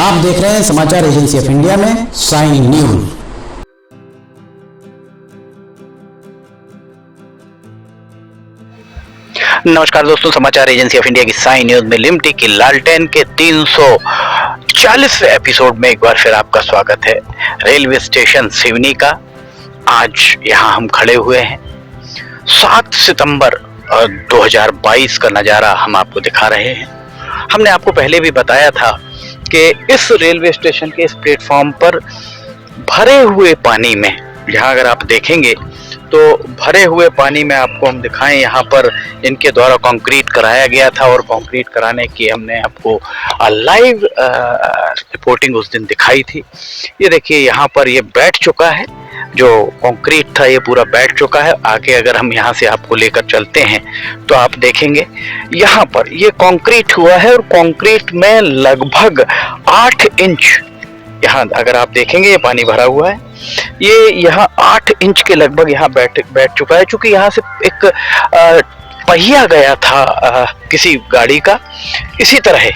आप देख रहे हैं समाचार एजेंसी ऑफ इंडिया में साइन न्यूज। नमस्कार दोस्तों, समाचार एजेंसी ऑफ इंडिया की साइन न्यूज में लिमटी की लालटेन के 340वें एपिसोड में एक बार फिर आपका स्वागत है। रेलवे स्टेशन सिवनी का आज यहाँ हम खड़े हुए हैं। 7 सितंबर 2022 का नज़ारा हम आपको दिखा रहे हैं। हमने आपको पहले भी बताया था कि इस रेलवे स्टेशन के इस प्लेटफॉर्म पर भरे हुए पानी में, यहाँ अगर आप देखेंगे तो भरे हुए पानी में आपको हम दिखाएं, यहाँ पर इनके द्वारा कंक्रीट कराया गया था और कंक्रीट कराने की हमने आपको लाइव रिपोर्टिंग उस दिन दिखाई थी। ये देखिए यहाँ पर ये बैठ चुका है, जो कंक्रीट था ये पूरा बैठ चुका है। आगे अगर हम यहाँ से आपको लेकर चलते हैं तो आप देखेंगे यहाँ पर ये कंक्रीट हुआ है और कंक्रीट में लगभग 8 इंच, यहाँ अगर आप देखेंगे ये पानी भरा हुआ है, ये यहाँ 8 इंच के लगभग यहाँ बैठ चुका है। चूंकि यहाँ से एक पहिया गया था किसी गाड़ी का, इसी तरह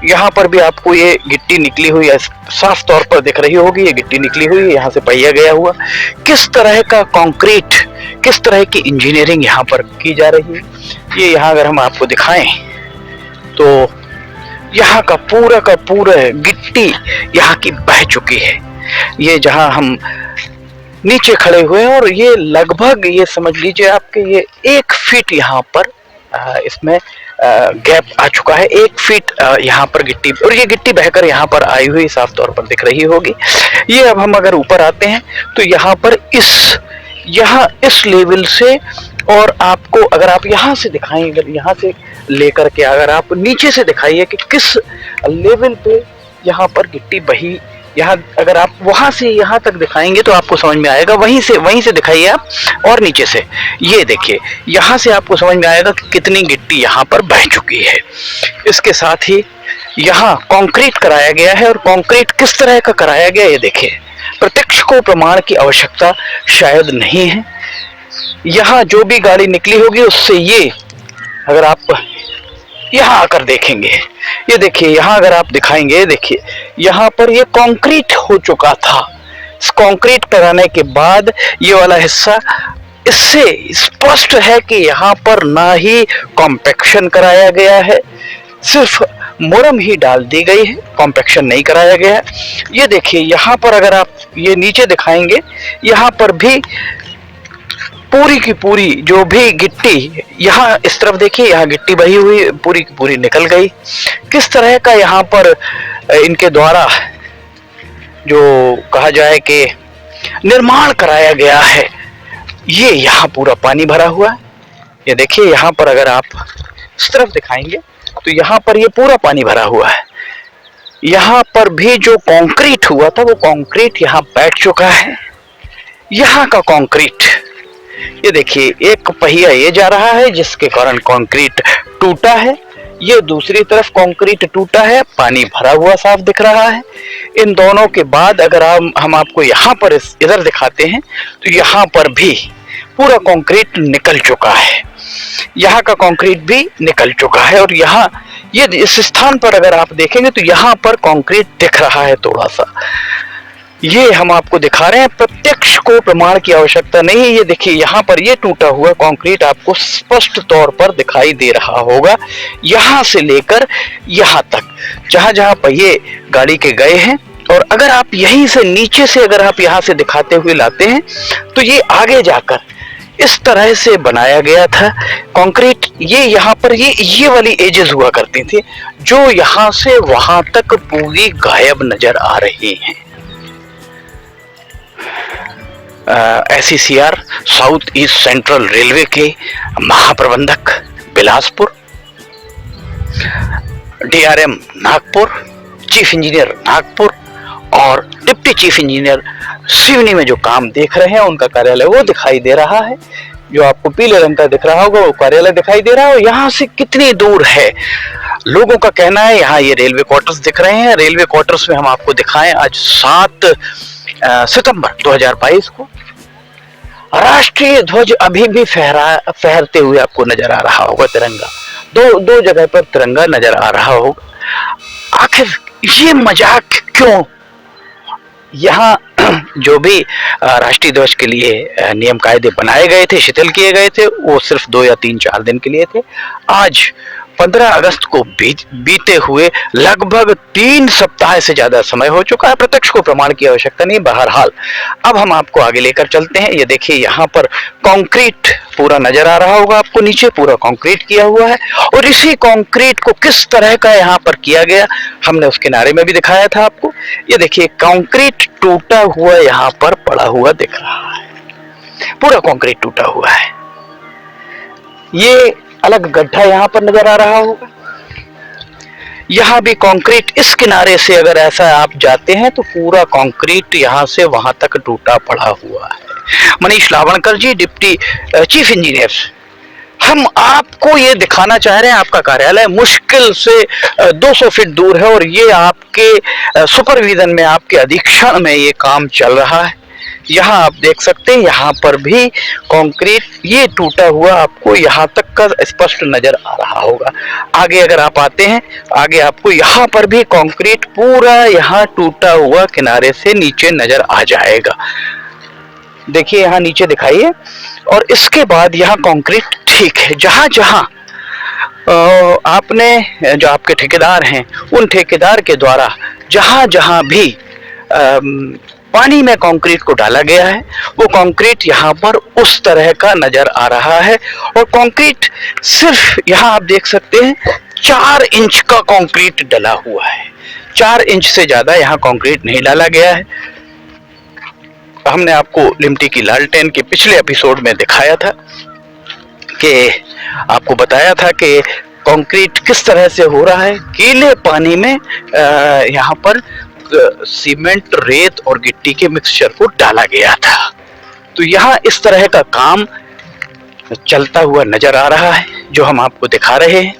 यहाँ पर भी आपको ये गिट्टी निकली हुई है, साफ तौर पर दिख रही होगी, ये गिट्टी निकली हुई है, यहाँ से पहिया गया हुआ। किस तरह का कंक्रीट, किस तरह की इंजीनियरिंग यहाँ पर की जा रही है, ये यहाँ अगर हम आपको दिखाएं तो यहाँ का पूरा गिट्टी यहाँ की बह चुकी है। ये जहाँ हम नीचे खड़े हुए हैं और ये लगभग ये समझ लीजिए आपके ये 1 फीट यहाँ पर इसमें गैप आ चुका है। 1 फीट यहाँ पर गिट्टी, और ये गिट्टी बहकर यहाँ पर आई हुई साफ तौर पर दिख रही होगी। ये अब हम अगर ऊपर आते हैं तो यहाँ पर इस लेवल से, और आपको अगर आप यहाँ से दिखाएं, अगर यहाँ से लेकर के अगर आप नीचे से दिखाइए कि किस लेवल पे यहाँ पर गिट्टी बही, यहाँ अगर आप वहां से यहाँ तक दिखाएंगे तो आपको समझ में आएगा। वहीं से दिखाइए आप, और नीचे से ये देखिए, यहाँ से आपको समझ में आएगा कि कितनी गिट्टी यहाँ पर बह चुकी है। इसके साथ ही यहाँ कंक्रीट कराया गया है, और कंक्रीट किस तरह का कराया गया ये देखिए। प्रत्यक्ष को प्रमाण की आवश्यकता शायद नहीं है। यहाँ जो भी गाड़ी निकली होगी उससे ये, अगर आप यहाँ आकर देखेंगे, ये देखिए यहाँ अगर आप दिखाएंगे, देखिए यहाँ पर ये कंक्रीट हो चुका था। इस कंक्रीट कराने के बाद ये वाला हिस्सा, इससे स्पष्ट है कि यहाँ पर ना ही कॉम्पैक्शन कराया गया है, सिर्फ मुरम ही डाल दी गई है, कॉम्पैक्शन नहीं कराया गया है। ये देखिए यहाँ पर अगर आप ये नीचे दिखाएंगे, यहाँ पर भी पूरी की पूरी जो भी गिट्टी, यहाँ इस तरफ देखिए, यहाँ गिट्टी बही हुई पूरी की पूरी निकल गई। किस तरह का यहाँ पर इनके द्वारा जो कहा जाए कि निर्माण कराया गया है, ये यहाँ पूरा पानी भरा हुआ है। ये देखिए यहाँ पर अगर आप इस तरफ दिखाएंगे तो यहाँ पर ये पूरा पानी भरा हुआ है। यहाँ पर भी जो कंक्रीट हुआ था वो कंक्रीट यहाँ बैठ चुका है। यहाँ का कंक्रीट, ये देखिए एक पहिया ये जा रहा है जिसके कारण कंक्रीट टूटा है, ये दूसरी तरफ कंक्रीट टूटा है, पानी भरा हुआ साफ दिख रहा है। इन दोनों के बाद अगर हम आपको यहाँ पर इधर दिखाते हैं तो यहाँ पर भी पूरा कंक्रीट निकल चुका है, यहाँ का कंक्रीट भी निकल चुका है। और यहाँ ये इस स्थान पर अगर आप देखेंगे तो यहाँ पर कंक्रीट दिख रहा है थोड़ा सा, ये हम आपको दिखा रहे हैं। प्रत्यक्ष को प्रमाण की आवश्यकता नहीं है। ये देखिए यहाँ पर ये टूटा हुआ कंक्रीट आपको स्पष्ट तौर पर दिखाई दे रहा होगा, यहाँ से लेकर यहाँ तक जहाँ जहाँ पहिए गाड़ी के गए हैं। और अगर आप यहीं से नीचे से अगर आप यहाँ से दिखाते हुए लाते हैं तो ये आगे जाकर इस तरह से बनाया गया था कंक्रीट। ये यहाँ पर ये वाली एजेस हुआ करती थी जो यहाँ से वहां तक पूरी गायब नजर आ रही हैं। SECR south east central railway के महाप्रबंधक Bilaspur, DRM Nagpur, chief engineer Nagpur और डिप्टी चीफ इंजीनियर सिवनी में जो काम देख रहे हैं उनका कार्यालय वो दिखाई दे रहा है। जो आपको पीले रंग का दिख रहा होगा वो कार्यालय दिखाई दे रहा है। और यहाँ से कितनी दूर है, लोगों का कहना है यहाँ ये रेलवे क्वार्टर्स दिख रहे हैं। रेलवे क्वार्टर्स में हम आपको दिखाएं, आज 7 सितंबर 2022 को राष्ट्रीय ध्वज अभी भी फहरते हुए आपको नजर आ रहा होगा। तिरंगा दो जगह पर तिरंगा नजर आ रहा होगा। आखिर ये मजाक क्यों? यहाँ जो भी राष्ट्रीय ध्वज के लिए नियम कायदे बनाए गए थे, शिथिल किए गए थे, वो सिर्फ 2 या 3-4 दिन के लिए थे। आज 15 अगस्त को बीते हुए लगभग 3 सप्ताह से ज्यादा समय हो चुका है। प्रत्यक्ष को प्रमाण की आवश्यकता नहीं। बहरहाल अब हम आपको आगे लेकर चलते हैं। ये देखिए, यहाँ पर कंक्रीट पूरा नजर आ रहा होगा आपको, नीचे पूरा कंक्रीट किया हुआ है। और इसी कंक्रीट को किस तरह का यहाँ पर किया गया, हमने उस किनारे में भी दिखाया था आपको। ये देखिए, कंक्रीट टूटा हुआ यहाँ पर पड़ा हुआ दिख रहा है, पूरा कंक्रीट टूटा हुआ है। ये अलग गड्ढा यहाँ पर नजर आ रहा होगा। यहाँ भी कंक्रीट, इस किनारे से अगर ऐसा आप जाते हैं तो पूरा कंक्रीट यहाँ से वहां तक टूटा पड़ा हुआ है। मनीष लावणकर जी, डिप्टी चीफ इंजीनियर, हम आपको ये दिखाना चाह रहे हैं। आपका कार्यालय मुश्किल से 200 फीट दूर है और ये आपके सुपरविजन में, आपके अधीक्षण में ये काम चल रहा है। यहाँ आप देख सकते हैं, यहाँ पर भी कंक्रीट ये टूटा हुआ आपको यहाँ तक का स्पष्ट नजर आ रहा होगा। आगे अगर आप आते हैं, आगे आपको यहाँ पर भी कंक्रीट पूरा यहाँ टूटा हुआ किनारे से नीचे नजर आ जाएगा। देखिए, यहाँ नीचे दिखाइए। और इसके बाद यहाँ कंक्रीट ठीक है। जहां जहां आपने, जो आपके ठेकेदार हैं, उन ठेकेदार के द्वारा जहां जहां भी पानी में कंक्रीट को डाला गया है, वो कंक्रीट यहाँ पर उस तरह का नजर आ रहा है। और कंक्रीट सिर्फ यहाँ आप देख सकते हैं 4 इंच का कंक्रीट डला हुआ है। 4 इंच से ज्यादा यहाँ कंक्रीट नहीं डाला गया है। हमने आपको लिमटी की लालटेन के पिछले एपिसोड में दिखाया था कि आपको बताया था कि कंक्रीट किस तरह से हो रहा है। गीले पानी में यहाँ पर सीमेंट, रेत और गिट्टी के मिक्सचर को डाला गया था। तो यहाँ इस तरह का काम चलता हुआ नजर आ रहा है, जो हम आपको दिखा रहे हैं।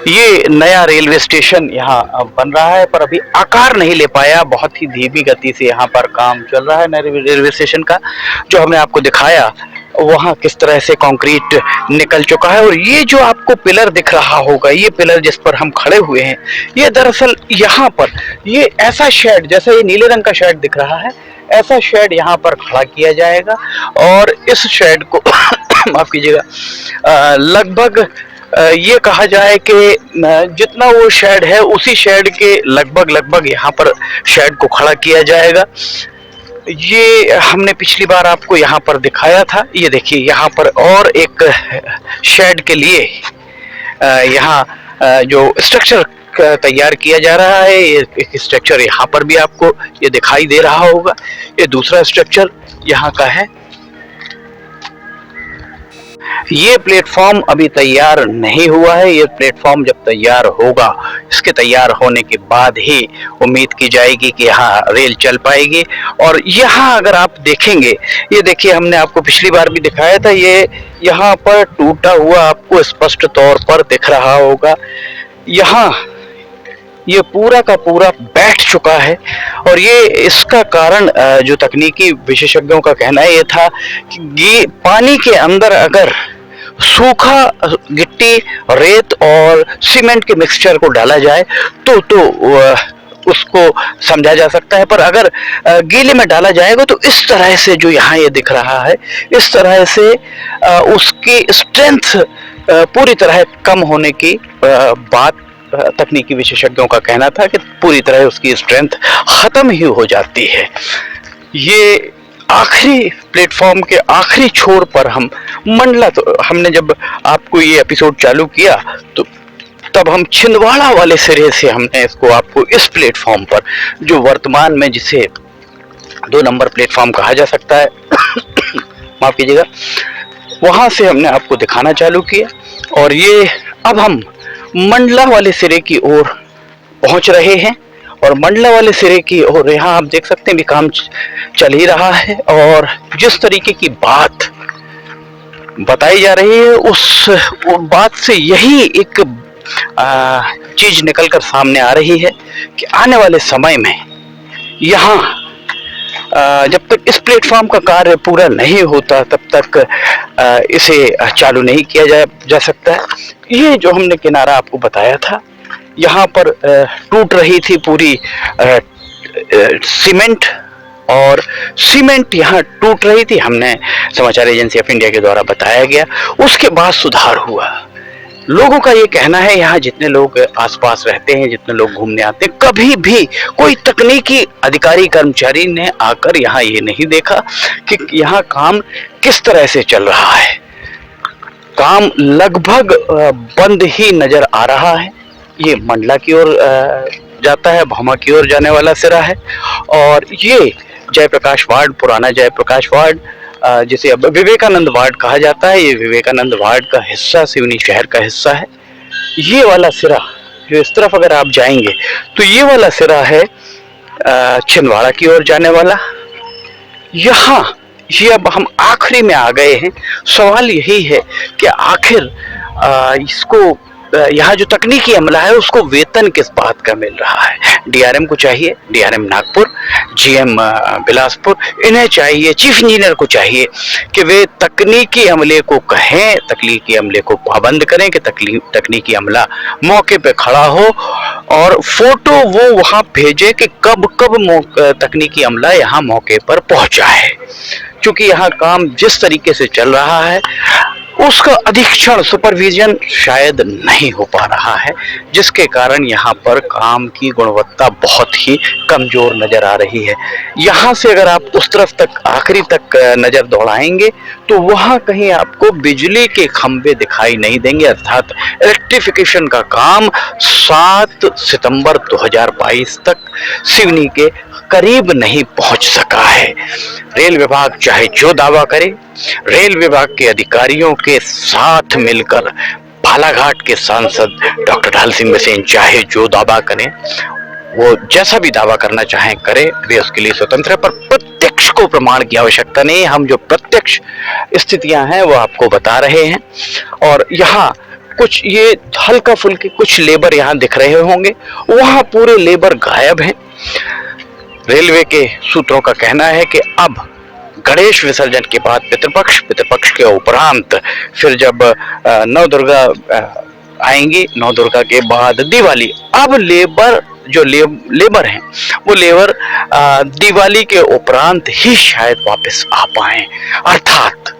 ये नया रेलवे स्टेशन यहाँ बन रहा है, पर अभी आकार नहीं ले पाया। बहुत ही धीमी गति से यहाँ पर काम चल रहा है नए रेलवे स्टेशन का। जो हमने आपको दिखाया वहाँ किस तरह से कंक्रीट निकल चुका है। और ये जो आपको पिलर दिख रहा होगा, ये पिलर जिस पर हम खड़े हुए हैं, ये दरअसल यहाँ पर ये ऐसा शेड, जैसा ये नीले रंग का शेड दिख रहा है, ऐसा शेड यहाँ पर खड़ा किया जाएगा। और इस शेड को माफ कीजिएगा, लगभग ये कहा जाए कि जितना वो शेड है, उसी शेड के लगभग यहाँ पर शेड को खड़ा किया जाएगा। ये हमने पिछली बार आपको यहाँ पर दिखाया था। ये देखिए, यहाँ पर और एक शेड के लिए यहाँ जो स्ट्रक्चर तैयार किया जा रहा है, ये एक स्ट्रक्चर यहाँ पर भी आपको ये दिखाई दे रहा होगा। ये दूसरा स्ट्रक्चर यहाँ का है। ये प्लेटफॉर्म अभी तैयार नहीं हुआ है। ये प्लेटफॉर्म जब तैयार होगा, इसके तैयार होने के बाद ही उम्मीद की जाएगी कि यहाँ रेल चल पाएगी। और यहाँ अगर आप देखेंगे, ये देखिए, हमने आपको पिछली बार भी दिखाया था, ये यहाँ पर टूटा हुआ आपको स्पष्ट तौर पर दिख रहा होगा। यहाँ ये पूरा का पूरा बैठ चुका है। और ये इसका कारण जो तकनीकी विशेषज्ञों का कहना है, ये था कि पानी के अंदर अगर सूखा गिट्टी, रेत और सीमेंट के मिक्सचर को डाला जाए तो उसको समझा जा सकता है। पर अगर गीले में डाला जाएगा तो इस तरह से, जो यहाँ ये दिख रहा है, इस तरह से उसकी स्ट्रेंथ पूरी तरह कम होने की बात तकनीकी विशेषज्ञों का कहना था कि पूरी तरह उसकी स्ट्रेंथ खत्म ही हो जाती है। ये आखिरी प्लेटफॉर्म के आखिरी छोर पर हम मंडला, तो हमने जब आपको ये एपिसोड चालू किया तो तब हम छिंदवाड़ा वाले सिरे से हमने इसको आपको इस प्लेटफॉर्म पर, जो वर्तमान में जिसे 2 नंबर प्लेटफॉर्म कहा जा सकता है माफ कीजिएगा, वहां से हमने आपको दिखाना चालू किया। और ये अब हम मंडला वाले सिरे की ओर पहुंच रहे हैं। और मंडला वाले सिरे की ओर यहाँ आप देख सकते हैं भी काम चल ही रहा है। और जिस तरीके की बात बताई जा रही है, उस बात से यही एक चीज निकलकर सामने आ रही है कि आने वाले समय में यहाँ जब तक इस प्लेटफॉर्म का कार्य पूरा नहीं होता तब तक इसे चालू नहीं किया जा सकता है। ये जो हमने किनारा आपको बताया था, यहाँ पर टूट रही थी पूरी सीमेंट, और सीमेंट यहाँ टूट रही थी, हमने समाचार एजेंसी ऑफ इंडिया के द्वारा बताया गया। उसके बाद सुधार हुआ। लोगों का ये कहना है, यहाँ जितने लोग आसपास रहते हैं, जितने लोग घूमने आते हैं, कभी भी कोई तकनीकी अधिकारी कर्मचारी ने आकर यहाँ ये नहीं देखा कि यहाँ काम किस तरह से चल रहा है। काम लगभग बंद ही नजर आ रहा है। ये मंडला की ओर जाता है, भौमा की ओर जाने वाला सिरा है, और ये जयप्रकाश वार्ड, पुराना जयप्रकाश वार्ड, जिसे अब विवेकानंद वार्ड कहा जाता है, ये विवेकानंद वार्ड का हिस्सा, सिवनी शहर का हिस्सा है। ये वाला सिरा जो इस तरफ अगर आप जाएंगे तो ये वाला सिरा है छिंदवाड़ा की ओर जाने वाला। यहाँ ये अब हम आखिरी में आ गए हैं। सवाल यही है कि आखिर इसको यहाँ जो तकनीकी अमला है उसको वेतन किस बात का मिल रहा है। डीआरएम को चाहिए, डीआरएम नागपुर, जीएम बिलासपुर, इन्हें चाहिए, चीफ इंजीनियर को चाहिए कि वे तकनीकी अमले को कहें, तकनीकी अमले को पाबंद करें कि तकनीकी अमला मौके पे खड़ा हो और फोटो वो वहां भेजे कि कब कब तकनीकी अमला यहाँ मौके पर पहुंचा है। क्योंकि यहाँ काम जिस तरीके से चल रहा है उसका अधीक्षण, सुपरविजन शायद नहीं हो पा रहा है, जिसके कारण यहाँ पर काम की गुणवत्ता बहुत ही कमजोर नजर आ रही है। यहाँ से अगर आप उस तरफ तक आखिरी तक नजर दौड़ाएंगे तो वहाँ कहीं आपको बिजली के खंभे दिखाई नहीं देंगे, अर्थात इलेक्ट्रिफिकेशन का काम 7 सितंबर 2022 तक सिवनी के करीब नहीं पहुंच सका है। रेल विभाग चाहे जो दावा करे, रेल विभाग के अधिकारियों के साथ मिलकर बालाघाट के सांसद डॉक्टर ढाल सिंह बिसेन चाहे जो दावा करें, वो जैसा भी दावा करना चाहें करें, वे उसके लिए स्वतंत्र है, पर प्रत्यक्ष को प्रमाण की आवश्यकता नहीं। हम जो प्रत्यक्ष स्थितियां हैं वो आपको बता रहे हैं। और यहाँ कुछ ये हल्का फुल्के कुछ लेबर यहाँ दिख रहे होंगे, वहां पूरे लेबर गायब हैं। रेलवे के सूत्रों का कहना है कि अब गणेश विसर्जन के बाद पितृपक्ष के उपरांत फिर जब नवदुर्गा आएंगी, नवदुर्गा के बाद दिवाली, अब लेबर जो लेबर हैं वो लेबर दिवाली के उपरांत ही शायद वापस आ पाए। अर्थात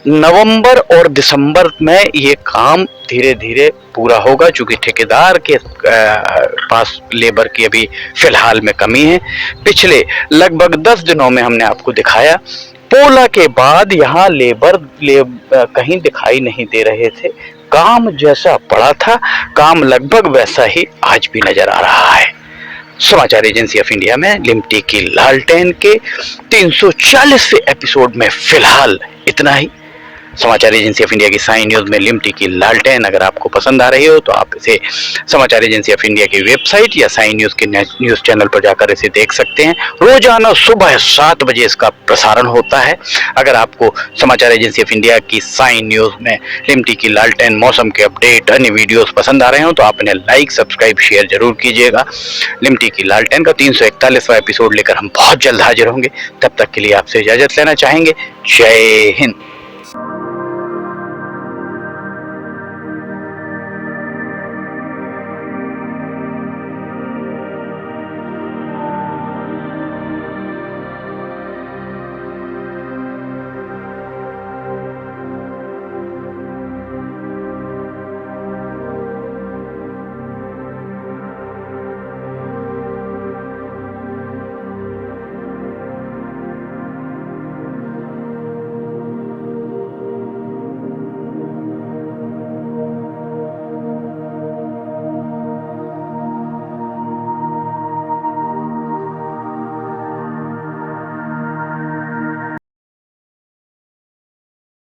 नवंबर और दिसंबर में ये काम धीरे धीरे पूरा होगा, चूंकि ठेकेदार के पास लेबर की अभी फिलहाल में कमी है। पिछले लगभग 10 दिनों में हमने आपको दिखाया, पोला के बाद यहाँ लेबर कहीं दिखाई नहीं दे रहे थे। काम जैसा पड़ा था, काम लगभग वैसा ही आज भी नजर आ रहा है। समाचार एजेंसी ऑफ इंडिया में लिमटी की लालटेन के 340वें एपिसोड में फिलहाल इतना ही। समाचार एजेंसी ऑफ इंडिया की साइन न्यूज में लिमटी की लालटेन अगर आपको पसंद आ रही हो तो आप इसे समाचार एजेंसी ऑफ इंडिया की वेबसाइट या साइन न्यूज के न्यूज चैनल पर जाकर इसे देख सकते हैं। रोजाना सुबह 7 बजे इसका प्रसारण होता है। अगर आपको समाचार एजेंसी ऑफ इंडिया की साइन न्यूज में लिमटी की लालटेन, मौसम के अपडेट, अन्य वीडियोस पसंद आ रहे हो तो आप इन्हें लाइक, सब्सक्राइब, शेयर जरूर कीजिएगा। लिमटी की लालटेन का 341वां एपिसोड लेकर हम बहुत जल्द हाजिर होंगे। तब तक के लिए आपसे इजाजत लेना चाहेंगे। जय हिंद।